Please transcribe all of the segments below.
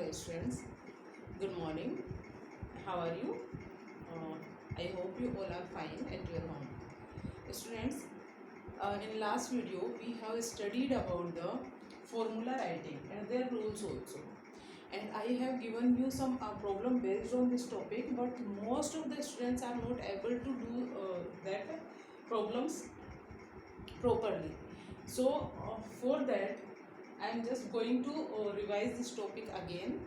Hello students, good morning. How are you? I hope you all are fine at your home. Students, in last video we have studied about the formula writing and their rules also. And I have given you some problem based on this topic, but most of the students are not able to do that problems properly. So for that I am just going to revise this topic again,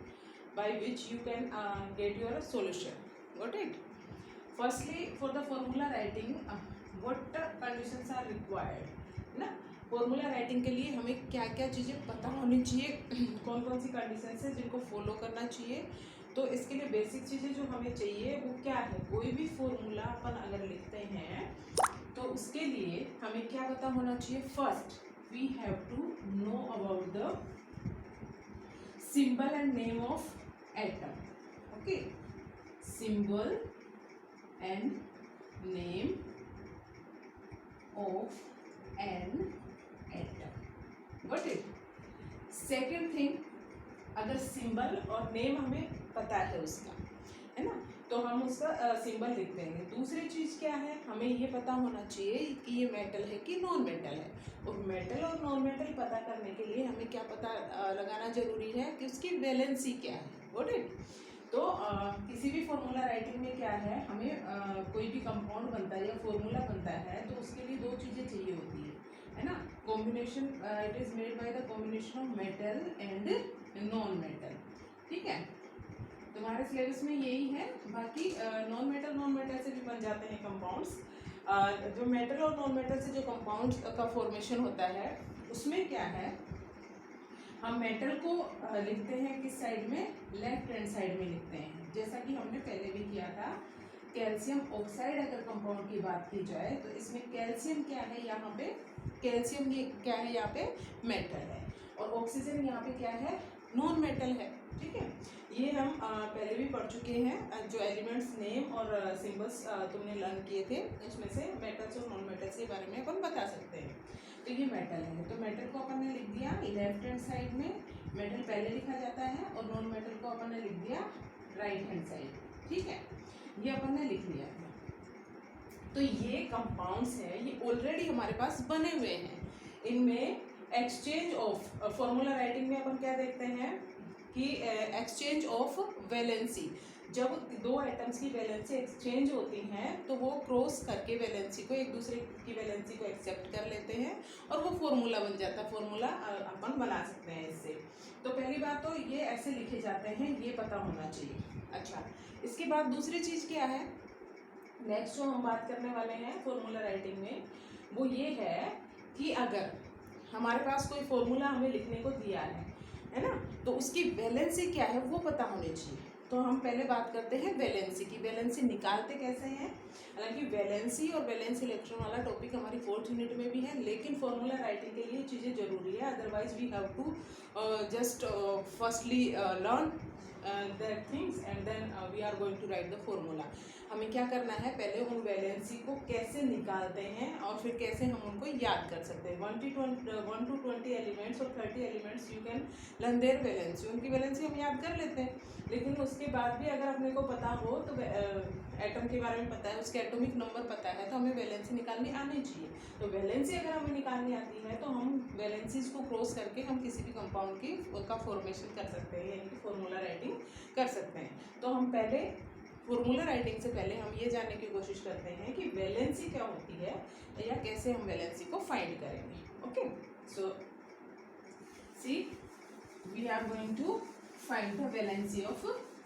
by which you can get your solution. Got it? Firstly, for the formula writing, what conditions are required ना. Formula writing के लिए हमें क्या क्या चीज़ें पता होनी चाहिए, कौन कौन सी कंडीशंस है जिनको फॉलो करना चाहिए. तो इसके लिए बेसिक चीज़ें जो हमें चाहिए वो क्या है. कोई भी फॉर्मूला अपन अगर लिखते हैं तो उसके लिए हमें क्या पता होना चाहिए. First we have to know about the symbol and name of atom. Okay, symbol and name of an atom. Got it? Second thing, अगर सिंबल और नेम हमें पता है उसका, है ना, तो हम उसका सिंबल लिख देंगे. दूसरी चीज़ क्या है, हमें ये पता होना चाहिए कि ये मेटल है कि नॉन मेटल है. और मेटल और नॉन मेटल पता करने के लिए हमें क्या पता लगाना जरूरी है कि उसकी वैलेंसी क्या है. Got it? तो किसी भी फॉर्मूला राइटिंग में क्या है, हमें कोई भी कंपाउंड बनता है या फॉर्मूला बनता है तो उसके लिए दो चीज़ें चाहिए होती है ना. Combination, it is made by the combination of metal and non metal. ठीक है, तुम्हारे सिलेबस में यही है. बाकी नॉन मेटल से भी बन जाते हैं कंपाउंड्स. जो मेटल और नॉन मेटल से जो कंपाउंड्स का फॉर्मेशन होता है उसमें क्या है, हम मेटल को लिखते हैं किस साइड में, लेफ्ट हैंड साइड में लिखते हैं. जैसा कि हमने पहले भी किया था. कैल्शियम ऑक्साइड अगर कंपाउंड की बात की जाए तो इसमें कैल्शियम क्या है, यहाँ पे कैल्शियम ये क्या है, यहाँ पे मेटल है. और ऑक्सीजन यहाँ पे क्या है, नॉन मेटल है. ठीक है, ये हम पहले भी पढ़ चुके हैं. जो एलिमेंट्स नेम और सिंबल्स तुमने लर्न किए थे उसमें से मेटल्स और नॉन मेटल्स के बारे में अपन बता सकते हैं. तो ये मेटल है, तो मेटल को अपन ने लिख दिया लेफ्ट हैंड साइड में. मेटल पहले लिखा जाता है और नॉन मेटल को अपन ने लिख दिया राइट हैंड साइड. ठीक है, ये अपन ने लिख लिया है. तो ये कंपाउंड्स हैं, ये ऑलरेडी हमारे पास बने हुए हैं. इनमें एक्सचेंज ऑफ, फॉर्मूला राइटिंग में अपन क्या देखते हैं कि एक्सचेंज ऑफ वैलेंसी. जब दो एटम्स की वैलेंसी एक्सचेंज होती हैं तो वो क्रॉस करके वैलेंसी को, एक दूसरे की वैलेंसी को एक्सेप्ट कर लेते हैं और वो फॉर्मूला बन जाता है. फॉर्मूला अपन बना सकते हैं इससे. तो पहली बात तो ये ऐसे लिखे जाते हैं, ये पता होना चाहिए. अच्छा, इसके बाद दूसरी चीज़ क्या है, नेक्स्ट जो हम बात करने वाले हैं फॉर्मूला राइटिंग में, वो ये है कि अगर हमारे पास कोई फॉर्मूला हमें लिखने को दिया है ना, तो उसकी वैलेंसी क्या है वो पता होनी चाहिए. तो हम पहले बात करते हैं वैलेंसी की. वैलेंसी निकालते कैसे हैं. हालांकि वैलेंसी और वैलेंस इलेक्ट्रॉन वाला टॉपिक हमारी 4th यूनिट में भी है, लेकिन फॉर्मूला राइटिंग के लिए चीज़ें जरूरी है. Otherwise we have to just firstly learn that things and then we are going to write the formula. हमें क्या करना है, पहले उन वैलेंसी को कैसे निकालते हैं और फिर कैसे हम उनको याद कर सकते हैं. 1 to 20 एलिमेंट्स और 30 elements you can learn their valency. उनकी वैलेंसी हम याद कर लेते हैं, लेकिन उसके बाद भी अगर अपने को पता हो तो एटम के बारे में पता है, उसके एटॉमिक नंबर पता है, तो हमें वैलेंसी निकालनी आनी चाहिए. तो वैलेंसी अगर हमें निकालनी आती है तो हम वैलेंसीज को क्रॉस करके हम किसी भी कंपाउंड की का फॉर्मेशन कर सकते हैं, यानी कि फॉर्मूला राइटिंग कर सकते हैं. तो हम पहले फॉर्मूला राइटिंग से पहले हम ये जानने की कोशिश करते हैं कि वैलेंसी क्या होती है या कैसे हम वैलेंसी को फाइंड करेंगे. Okay, so see we are going to find the valency of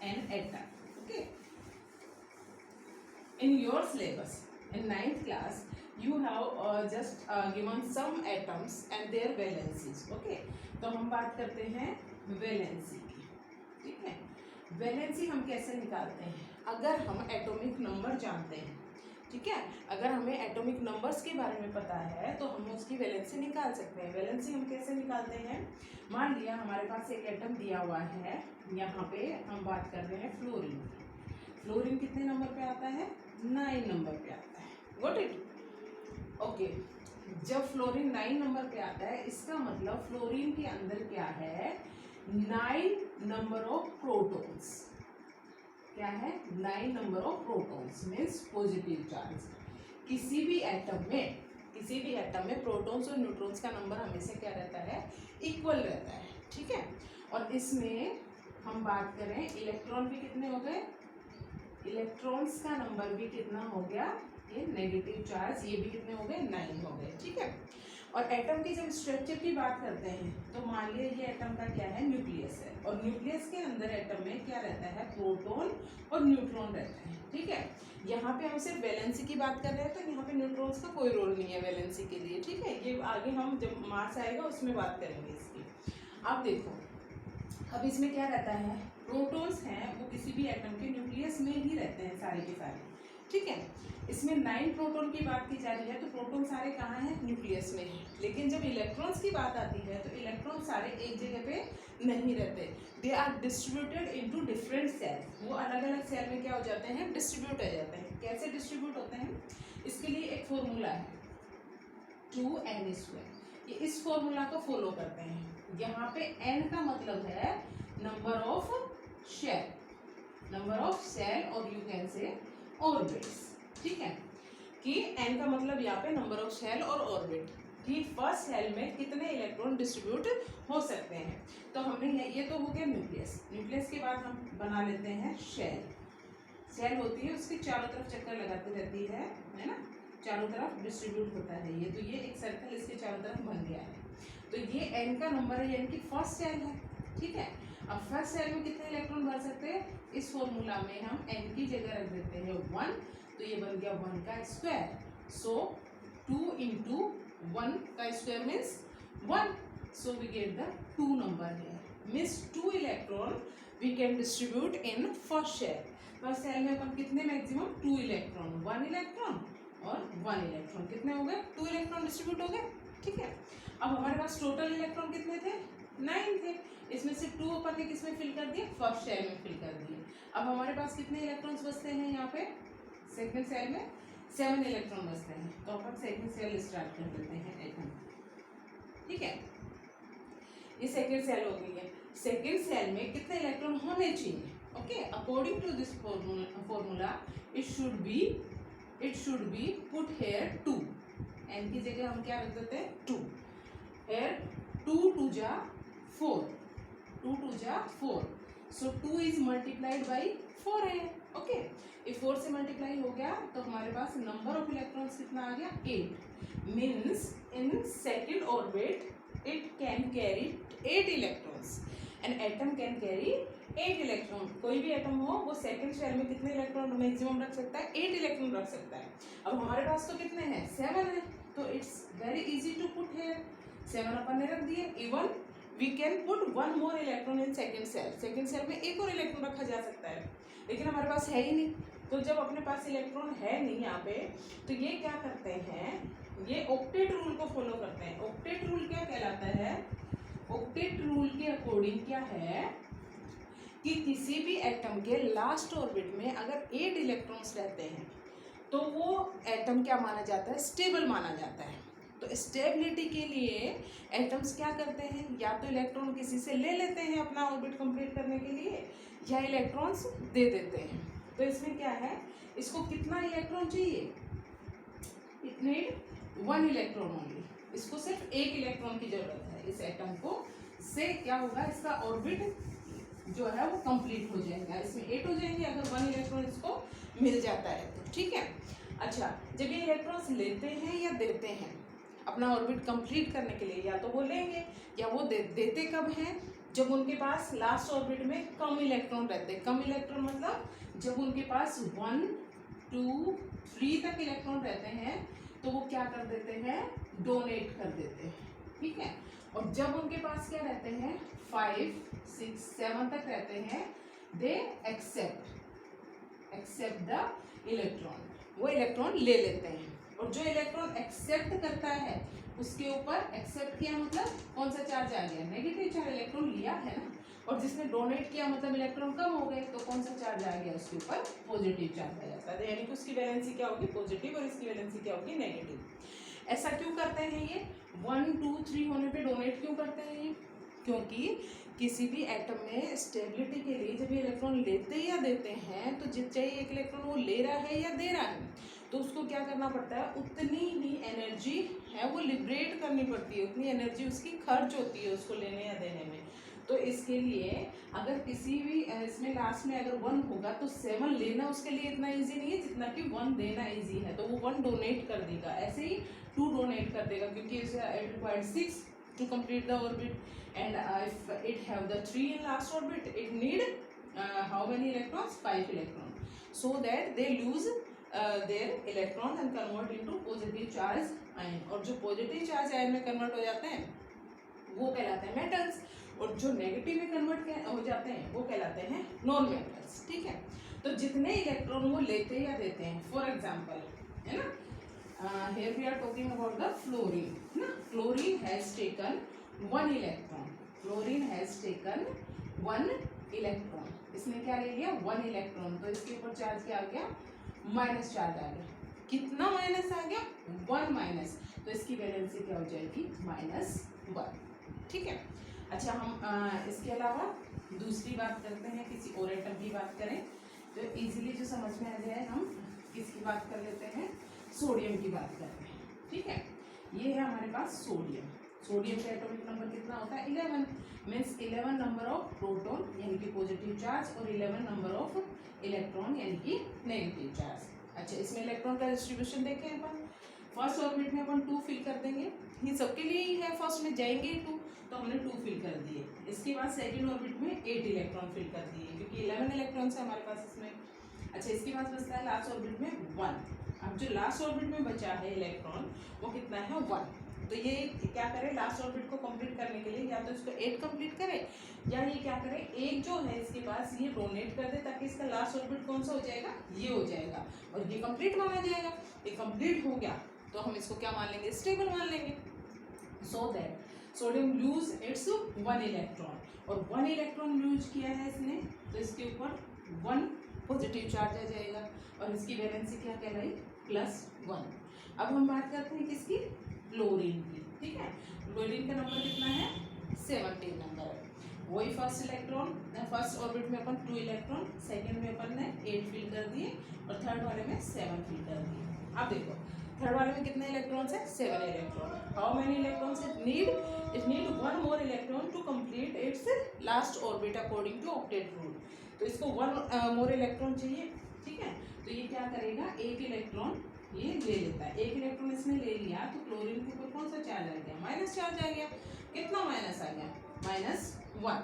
an atom. Okay, in your syllabus in 9th class you have just given some atoms and their valencies. Okay, तो हम बात करते हैं valency की. ठीक है, valency हम कैसे निकालते हैं, अगर हम एटॉमिक नंबर जानते हैं. ठीक है, अगर हमें एटॉमिक नंबर्स के बारे में पता है तो हम उसकी वैलेंसी निकाल सकते हैं. वैलेंसी हम कैसे निकालते हैं, मान लिया हमारे पास एक एटम दिया हुआ है, यहाँ पे हम बात कर रहे हैं फ्लोरीन. फ्लोरीन कितने नंबर पे आता है, 9 नंबर पे आता है. Got it? ओके, जब फ्लोरीन 9 नंबर पे आता है इसका मतलब फ्लोरीन के अंदर क्या है 9 नंबर ऑफ प्रोटॉन्स। क्या है? 9 number of protons means positive charge. किसी भी एटम में प्रोटॉन्स और न्यूट्रॉन्स का नंबर हमेशा क्या रहता है? इक्वल रहता है। ठीक है। और इसमें हम बात करें इलेक्ट्रॉन भी कितने हो गए? इलेक्ट्रॉन्स का नंबर भी कितना हो गया? ये नेगेटिव चार्ज, ये भी कितने हो गए? 9 हो गए। ठीक है। और एटम की जब स्ट्रक्चर की बात करते हैं तो मान लिया ये एटम का क्या है? न्यूक्लियस है। और न्यूक्लियस के अंदर एटम में क्या रहता है? प्रोटॉन और न्यूट्रॉन रहता है। ठीक है। यहाँ पे हम सिर्फ वैलेंसी की बात कर रहे हैं, तो यहाँ पे न्यूट्रॉन्स का कोई रोल नहीं है वैलेंसी के लिए। ठीक है। ये आगे हम जब मास आएगा उसमें बात करेंगे इसकी। अब देखो, अब इसमें क्या रहता है? प्रोटॉन्स हैं वो किसी भी एटम के न्यूक्लियस में ही रहते हैं सारे के सारे। ठीक है। इसमें 9 प्रोटॉन की बात की जा रही है, तो प्रोटॉन सारे कहाँ हैं? न्यूक्लियस में है। लेकिन जब इलेक्ट्रॉन्स की बात आती है तो इलेक्ट्रॉन सारे एक जगह पे नहीं रहते। They are distributed into different cell. वो अलग अलग सेल में क्या हो जाते हैं? डिस्ट्रीब्यूट हो जाते हैं। कैसे डिस्ट्रीब्यूट होते हैं? इसके लिए एक फॉर्मूला है 2n²। ये इस फॉर्मूला को फॉलो करते हैं। यहाँ पे n का मतलब है नंबर ऑफ शेल और यू कैन से ऑर्बिट्स। ठीक है। कि n का मतलब यहाँ पे नंबर ऑफ शेल और ऑर्बिट, कि फर्स्ट शेल में कितने इलेक्ट्रॉन डिस्ट्रीब्यूट हो सकते हैं। तो हमने ये तो हो गया न्यूक्लियस के बाद हम बना लेते हैं शेल होती है, उसके चारों तरफ चक्कर लगाती रहती है ना, चारों तरफ डिस्ट्रीब्यूट होता है ये। तो ये एक सर्कल इसके चारों तरफ बन गया है। तो ये n का नंबर है, यानी कि फर्स्ट शेल है। ठीक है। अब फर्स्ट शेल में कितने इलेक्ट्रॉन भर सकते हैं? इस फॉर्मूला में हम n की जगह रख देते हैं 1, तो ये बन गया 1 का स्क्वायर। सो 2 × 1 का square means 1। So we get the 2 number है, means 2 electron we can distribute in first shell. First shell में अपन कितने मैक्सिमम? 2 इलेक्ट्रॉन, 1 इलेक्ट्रॉन और 1 इलेक्ट्रॉन। कितने हो गए? 2 इलेक्ट्रॉन डिस्ट्रीब्यूट हो गए। ठीक है। अब हमारे पास टोटल इलेक्ट्रॉन कितने थे? 9 थे। इसमें से 2 अपन ने किसमें फिल कर दिए? फर्स्ट शेल में फिल कर दिए। अब हमारे पास कितने इलेक्ट्रॉन्स बचते हैं? यहाँ पे सेकंड शेल में 7 इलेक्ट्रॉन बचते हैं। तो अपन सेकंड शेल स्टार्ट कर देते हैं एटम। ठीक है। ये सेकंड शेल हो गई है। सेकंड शेल में कितने इलेक्ट्रॉन होने चाहिए? Okay, according to this formula it should be put here 2। n की जगह हम क्या रख देते हैं? 2। हेयर 2 2 जा 4, 2 2 जा 4। सो 2 इज मल्टीप्लाइड बाई 4 है। ओके, ये 4 से मल्टीप्लाई हो गया तो हमारे पास नंबर ऑफ इलेक्ट्रॉन्स कितना आ गया? 8। Means in second orbit it can carry 8 electrons. An atom can carry 8 electron. कोई भी एटम हो वो सेकंड शेल में कितने इलेक्ट्रॉन मैक्सिमम रख सकता है? 8 इलेक्ट्रॉन रख सकता है। अब हमारे पास तो कितने हैं? 7 है। तो it's very easy to put here. 7 अपन ने रख दिए। Even we can put 1 more electron in second shell. Second shell में एक और इलेक्ट्रॉन रखा जा सकता है, लेकिन हमारे पास है ही नहीं। तो जब अपने पास इलेक्ट्रॉन है नहीं यहाँ पे, तो ये क्या करते हैं? ये ऑक्टेट रूल को फॉलो करते हैं। ऑक्टेट रूल क्या कहलाता है? ऑक्टेट रूल के अकॉर्डिंग क्या है कि किसी भी एटम के लास्ट ऑर्बिट में अगर 8 इलेक्ट्रॉन्स रहते हैं तो वो एटम क्या माना जाता है? स्टेबल माना जाता है। तो स्टेबिलिटी के लिए एटम्स क्या करते हैं? या तो इलेक्ट्रॉन किसी से ले लेते हैं अपना ऑर्बिट कंप्लीट करने के लिए, या इलेक्ट्रॉन्स दे देते हैं। तो इसमें क्या है? इसको कितना इलेक्ट्रॉन चाहिए? It need 1 electron only. इसको सिर्फ 1 इलेक्ट्रॉन की जरूरत है इस एटम को। से क्या होगा? इसका ऑर्बिट जो है वो कंप्लीट हो जाएगा। इसमें 8 हो जाएंगे अगर 1 इलेक्ट्रॉन इसको मिल जाता है तो। ठीक है। अच्छा, जब ये इलेक्ट्रॉन्स लेते हैं या देते हैं अपना ऑर्बिट कंप्लीट करने के लिए, या तो वो लेंगे या वो देते कब हैं? जब उनके पास लास्ट ऑर्बिट में कम इलेक्ट्रॉन रहते हैं। कम इलेक्ट्रॉन मतलब जब उनके पास 1 2 3 तक इलेक्ट्रॉन रहते हैं तो वो क्या कर देते हैं? डोनेट कर देते हैं। ठीक है। और जब उनके पास क्या रहते हैं? 5 6 7 तक रहते हैं, दे एक्सेप्ट द इलेक्ट्रॉन। वो इलेक्ट्रॉन ले लेते हैं। और जो इलेक्ट्रॉन एक्सेप्ट करता है उसके ऊपर, एक्सेप्ट किया मतलब कौन सा चार्ज आ गया? Negative charge. इलेक्ट्रॉन लिया है ना। और जिसने डोनेट किया मतलब इलेक्ट्रॉन कम हो गए, तो कौन सा चार्ज आ गया? उसके ऊपर पॉजिटिव चार्ज आ जाता है। यानी कि उसकी वैलेंसी क्या होगी? पॉजिटिव, और इसकी वैलेंसी क्या होगी? नेगेटिव। ऐसा क्यों करते हैं ये? 1 2 3 होने पे डोनेट क्यों करते हैं ये? क्योंकि किसी भी एटम में स्टेबिलिटी के लिए जब ये इलेक्ट्रॉन लेते या देते हैं तो जित चाहे एक इलेक्ट्रॉन वो ले रहा है या दे रहा है तो उसको क्या करना पड़ता है, उतनी ही एनर्जी है वो लिबरेट करनी पड़ती है, उतनी एनर्जी उसकी खर्च होती है उसको लेने या देने में। तो इसके लिए अगर किसी भी इसमें लास्ट में अगर 1 होगा तो 7 लेना उसके लिए इतना इजी नहीं है जितना कि 1 देना इजी है, तो वो 1 डोनेट कर देगा, ऐसे ही 2 डोनेट कर देगा क्योंकि it required 6 to complete the orbit, and if it have the 3 in last orbit it need how many electrons, 5 electrons, so that they lose their electron and convert into positive charge ion, और जो positive charge ion में convert हो जाते हैं वो कहलाते हैं metals, और जो नेगेटिव में कन्वर्ट हो जाते हैं वो कहलाते हैं नॉन मेटल्स। ठीक है, तो जितने इलेक्ट्रॉन वो लेते या देते हैं, फॉर एग्जांपल है ना, here we are talking about the fluorine ना, fluorine has taken 1 electron, fluorine has taken 1 electron, इसने क्या ले लिया 1 इलेक्ट्रॉन, तो इसके ऊपर चार्ज क्या आ गया, माइनस चार्ज आ गया, कितना माइनस आ गया 1 माइनस, तो इसकी वैलेंसी क्या हो जाएगी -1। ठीक है, अच्छा हम इसके अलावा दूसरी बात करते हैं, किसी और एटम की बात करें तो इजीली जो समझ में आ जाए, हम किसकी बात कर लेते हैं, सोडियम की बात करते हैं। ठीक है, ये है हमारे पास सोडियम, सोडियम का एटॉमिक नंबर कितना होता है 11, मीन्स 11 नंबर ऑफ प्रोटॉन यानी कि पॉजिटिव चार्ज और 11 नंबर ऑफ इलेक्ट्रॉन यानी कि नेगेटिव चार्ज। अच्छा, इसमें इलेक्ट्रॉन का डिस्ट्रीब्यूशन देखें अपन, फर्स्ट ऑर्बिट में अपन 2 फिल कर देंगे, ये सबके लिए ही है, फर्स्ट में जाएंगे 2 तो हमने 2 फिल कर दिए, इसके बाद सेकंड ऑर्बिट में 8 इलेक्ट्रॉन फिल कर दिए क्योंकि 11 इलेक्ट्रॉन है हमारे पास इसमें। अच्छा, इसके बाद बचता है लास्ट ऑर्बिट में 1, अब जो लास्ट ऑर्बिट में बचा है इलेक्ट्रॉन वो कितना है 1, तो ये क्या करे लास्ट ऑर्बिट को कंप्लीट करने के लिए या तो इसको 8 कंप्लीट करे या ये क्या करे, एक जो है इसके पास ये डोनेट कर दे ताकि इसका लास्ट ऑर्बिट कौन सा हो जाएगा, ये हो जाएगा और ये कंप्लीट माना जाएगा। ये कंप्लीट हो गया तो हम इसको क्या मान लेंगे, स्टेबल मान लेंगे, so that sodium lose its 1 electron, और 1 इलेक्ट्रॉन लूज किया है इसने तो इसके ऊपर 1 पॉजिटिव चार्ज आ जाएगा और इसकी वैलेंसी क्या कहलाई +1। अब हम बात करते हैं किसकी, फ्लोरीन की। ठीक है, फ्लोरीन का नंबर कितना है 17 नंबर है, वही फर्स्ट इलेक्ट्रॉन, फर्स्ट ऑर्बिट में अपन 2 इलेक्ट्रॉन, सेकंड में अपन ने 8 फिल कर दिए और थर्ड वाले में 7 फिल कर दिए। अब देखो थर्ड वाले में कितने इलेक्ट्रॉन्स है 7 electron, how many electrons it need 1 more electron to complete its last orbit according to octet rule, तो इसको 1 मोर इलेक्ट्रॉन चाहिए। ठीक है, तो ये क्या करेगा, एक इलेक्ट्रॉन ये ले लेता है, एक इलेक्ट्रॉन इसने ले लिया तो क्लोरीन के ऊपर कौन सा चार्ज आ गया, माइनस चार्ज आ गया, कितना माइनस आ गया -1।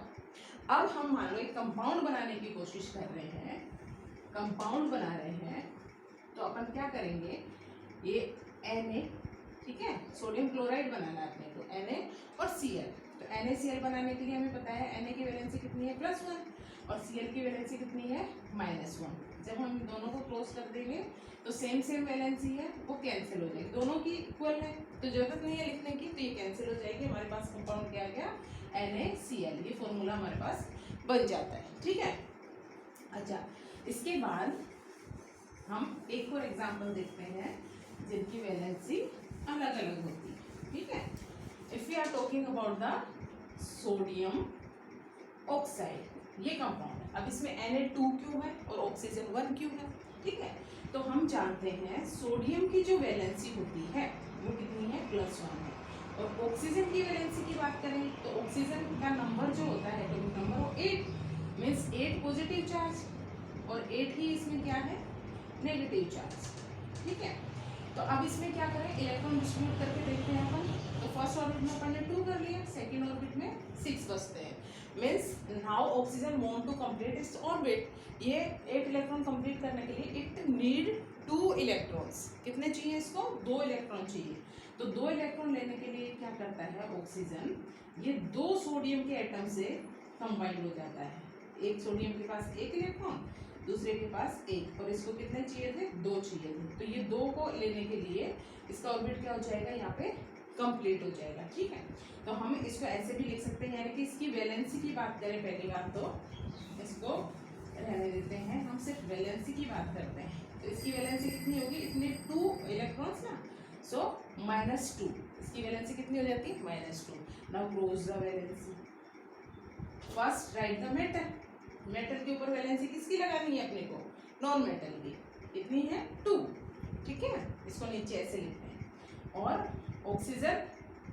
अब हम मान लो एक कंपाउंड बनाने की कोशिश कर रहे हैं, कंपाउंड बना रहे हैं तो अपन क्या करेंगे, ये Na, ठीक है, सोडियम क्लोराइड बनाना है अपने को, Na और Cl, तो NaCl बनाने के लिए हमें पता है Na की वैलेंसी कितनी है +1 और Cl की वैलेंसी कितनी है -1। जब हम दोनों को क्लोज कर देंगे तो सेम वैलेंसी है वो कैंसिल हो जाएगी, दोनों की इक्वल है तो जरूरत नहीं है लिखने की, तो ये कैंसिल हो जाएगी, हमारे पास कंपाउंड क्या आ गया NaCl, ये फॉर्मूला हमारे पास बन जाता है। ठीक है, अच्छा इसके बाद हम एक और एग्जाम्पल देखते हैं जिनकी वैलेंसी अलग अलग होती है। ठीक है, if we are talking about the sodium oxide, ये कंपाउंड है, अब इसमें Na2 क्यों है और ऑक्सीजन 1 क्यों है। ठीक है, तो हम जानते हैं सोडियम की जो वैलेंसी होती है वो कितनी है +1 है, और ऑक्सीजन की वैलेंसी की बात करें तो ऑक्सीजन का नंबर जो होता है एटॉमिक नंबर वो 8, मीन्स 8 पॉजिटिव चार्ज और 8 ही इसमें क्या है नेगेटिव चार्ज। ठीक है, तो अब इसमें क्या करें, इलेक्ट्रॉन डिस्ट्रीब्यूट करके देखते हैं अपन, तो फर्स्ट ऑर्बिट में अपन ने 2 कर लिया, सेकंड ऑर्बिट में 6 बचते हैं, means now oxygen want to complete its orbit, ये 8 इलेक्ट्रॉन कंप्लीट करने के लिए इट नीड 2 इलेक्ट्रॉन्स, कितने चाहिए इसको 2 इलेक्ट्रॉन चाहिए, तो 2 इलेक्ट्रॉन लेने के लिए क्या करता है ऑक्सीजन, ये 2 सोडियम के एटम से कंबाइंड हो जाता है, एक सोडियम के पास 1 इलेक्ट्रॉन, दूसरे के पास 1, और इसको कितने चाहिए थे 2 चाहिए थे, तो ये 2 को लेने के लिए इसका ऑर्बिट क्या हो जाएगा यहाँ पे कंप्लीट हो जाएगा। ठीक है, तो हम इसको ऐसे भी लिख सकते हैं, यानी कि इसकी वैलेंसी की बात करें पहली बात तो इसको रहने देते हैं, हम सिर्फ वैलेंसी की बात करते हैं, तो इसकी वैलेंसी कितनी होगी, इतने 2 इलेक्ट्रॉन्स ना, सो -2, इसकी वैलेंसी कितनी हो जाती है -2। Now close the valency, first right the metal, metal के ऊपर वैलेंसी किसकी लगानी है अपने को, नॉन मेटल की, कितनी है 2, ठीक है, इसको नीचे ऐसे लिखते हैं। और ऑक्सीजन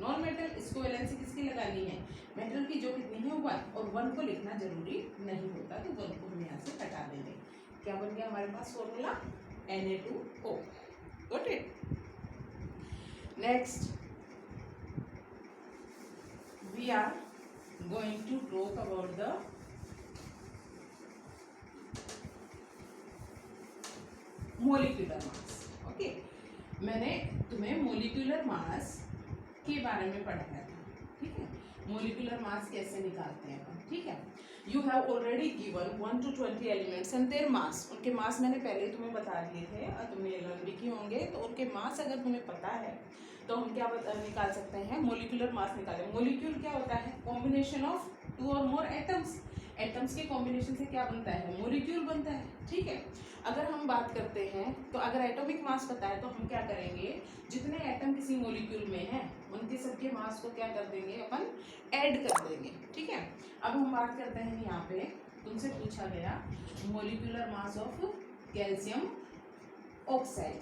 नॉन मेटल, इसको वैलेंसी किसकी लगानी है, मेटल की, जो कितनी है 1, और 1 को लिखना जरूरी नहीं होता, तो 1 को हम यहाँ से हटा देंगे। क्या बन गया हमारे पास formula, Na2O, got it. Next we are going to talk about the molecular mass. Okay, मैंने तुम्हें मोलिक्यूलर मास के बारे में पढ़ाया था, ठीक है, मोलिक्यूलर मास कैसे निकालते हैं अपन, ठीक है। You have already given 1 to 20 elements and their mass, उनके मास मैंने पहले ही तुम्हें बता दिए थे और तुमने लर्न भी किए होंगे, तो उनके मास अगर तुम्हें पता है तो हम क्या निकाल सकते हैं, मोलिक्यूलर मास निकालें। मोलिक्यूल क्या होता है, कॉम्बिनेशन ऑफ 2 और मोर एटम्स, एटम्स के कॉम्बिनेशन से क्या बनता है, मोलिक्यूल बनता है, ठीक है। अगर हम बात करते हैं तो अगर एटॉमिक मास पता है तो हम क्या करेंगे, जितने एटम किसी मोलिक्यूल में हैं उनके सबके मास को क्या कर देंगे अपन, ऐड कर देंगे, ठीक है। अब हम बात करते हैं यहाँ पे, तुमसे पूछा गया molecular mass of calcium oxide,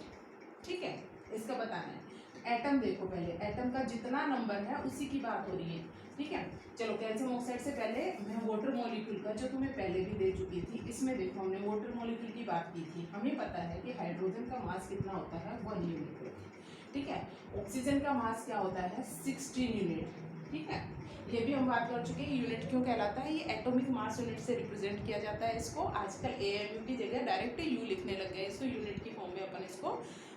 ठीक है, इसका बताना है। एटम देखो, पहले एटम का जितना नंबर है उसी की बात हो रही है, ठीक है। चलो कैल्शियम ऑक्साइड से पहले मैं वाटर मॉलिक्यूल का, जो तुम्हें पहले भी दे चुकी थी, इसमें देखो हमने वाटर मॉलिक्यूल की बात की थी। हमें पता है कि हाइड्रोजन का मास कितना होता है, 1 यूनिट, ठीक है। ऑक्सीजन का मास क्या होता है, 16 यूनिट, ठीक है। ये भी हम बात कर चुके हैं, यूनिट क्यों कहलाता है, ये एटॉमिक मास यूनिट से रिप्रेजेंट किया जाता है इसको। आजकल AMU की जगह डायरेक्ट यू लिखने लग गए, इसको यूनिट की फॉर्म में अपन इसको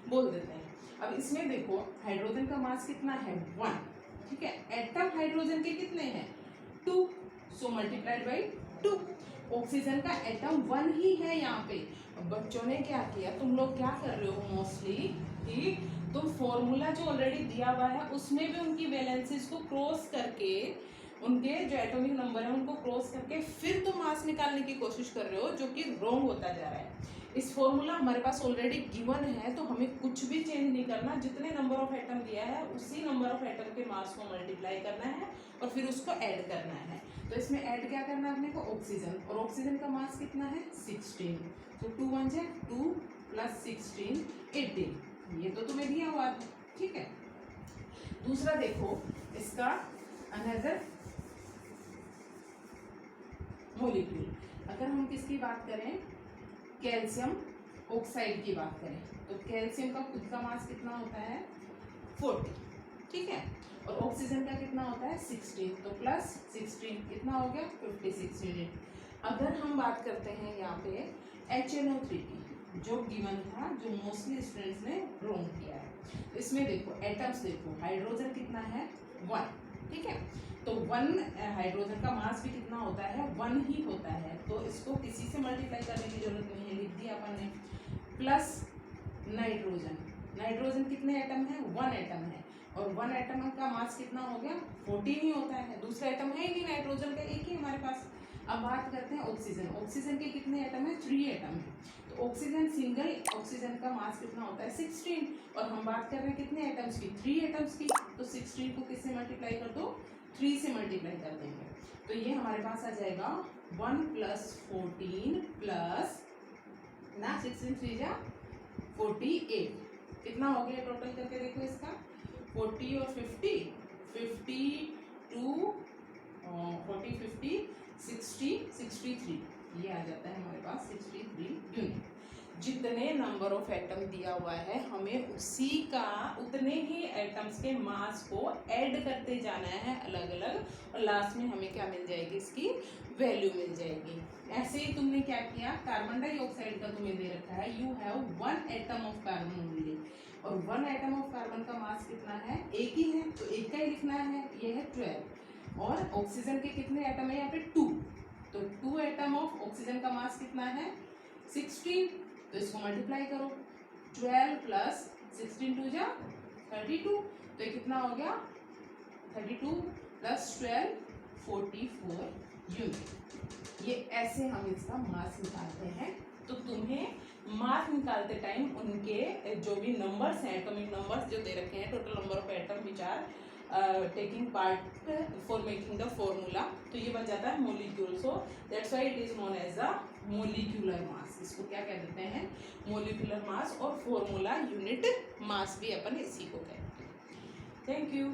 बोल देते हैं। अब इसमें देखो हाइड्रोजन का मास कितना है, 1, ठीक है। एटम हाइड्रोजन के कितने हैं, 2, सो मल्टीप्लाइड बाई 2। ऑक्सीजन का एटम 1 ही है यहाँ पे। अब बच्चों ने क्या किया, तुम लोग क्या कर रहे हो मोस्टली कि तुम फॉर्मूला जो ऑलरेडी दिया हुआ है उसमें भी उनकी वैलेंसीज को क्रॉस करके, उनके जो एटॉमिक नंबर है उनको क्रॉस करके फिर तुम मास निकालने की कोशिश कर रहे हो, जो कि रॉन्ग होता जा रहा है। इस फॉर्मूला हमारे पास ऑलरेडी गिवन है, तो हमें कुछ भी चेंज नहीं करना, जितने नंबर ऑफ एटम दिया है उसी नंबर ऑफ एटम के मास को मल्टीप्लाई करना है और फिर उसको ऐड करना है। तो इसमें ऐड क्या करना है अपने को, ऑक्सीजन, और ऑक्सीजन का मास कितना है 16, तो 2 1 जा 2 + 16 18, ये तो तुम्हें दिया हुआ है, ठीक है। दूसरा देखो इसका अनदर मॉलिक्यूल, अगर हम किसकी बात करें, कैल्शियम ऑक्साइड की बात करें, तो कैल्शियम का खुद का मास कितना होता है 40, ठीक है, और ऑक्सीजन का कितना होता है 16, तो प्लस 16 कितना हो गया 56 यूनिट। अगर हम बात करते हैं यहाँ पे HNO3 की, जो गिवन था, जो मोस्टली स्टूडेंट्स ने रॉन्ग किया है, तो इसमें देखो एटम्स देखो, हाइड्रोजन कितना है 1, ठीक है, तो 1 हाइड्रोजन का मास भी कितना होता है 1 ही होता है, तो इसको किसी से मल्टीप्लाई करने की जरूरत नहीं है, लिख दिया अपन ने। प्लस नाइट्रोजन, नाइट्रोजन कितने एटम है 1 एटम है, और 1 एटम का मास कितना हो गया 14 ही होता है, दूसरा एटम है ही नहीं, नाइट्रोजन का एक ही हमारे पास। अब बात करते हैं ऑक्सीजन, ऑक्सीजन के कितने एटम है 3 एटम है, तो ऑक्सीजन सिंगल ऑक्सीजन का मास कितना होता है 16, और हम बात कर रहे हैं कितने एटम्स की 3 एटम्स की, तो 16 को किससे मल्टीप्लाई कर दो 3 से मल्टीप्लाई कर देंगे, तो ये हमारे पास आ जाएगा 1 + 14 प्लस ना 16 3 जा 48, कितना हो गया टोटल करके देखो इसका 40 और 50 52 40 50 60 63, ये आ जाता है हमारे पास 63 यूनिट। जितने नंबर ऑफ एटम दिया हुआ है हमें उसी का उतने ही एटम्स के मास को ऐड करते जाना है अलग अलग, और लास्ट में हमें क्या मिल जाएगी, इसकी वैल्यू मिल जाएगी। ऐसे ही तुमने क्या किया, कार्बन डाइऑक्साइड का तुम्हें दे रखा है, you have 1 atom of carbon only, और 1 एटम ऑफ कार्बन का मास कितना है, एक ही है, तो एक का ही लिखना है, ये है 12, और ऑक्सीजन के कितने एटम है यहाँ पे 2, तो 2 एटम ऑफ ऑक्सीजन का मास कितना है 16, तो इसको मल्टीप्लाई करो, 12 + 16 2 जा 32, तो ये कितना हो गया 32 + 12 44 यूनिट। ये ऐसे हम इसका मास निकालते हैं। तो तुम्हें मास निकालते टाइम उनके जो भी नंबर्स हैं, एटॉमिक नंबर्स जो दे रखे हैं, total number of atom which are taking part for making the formula, तो ये बन जाता है molecule. So that's why it is known as a molecular mass. इसको क्या कह देते हैं? मोलिक्यूलर मास, और फॉर्मूला यूनिट मास भी अपन इसी को कहते हैं। Thank you.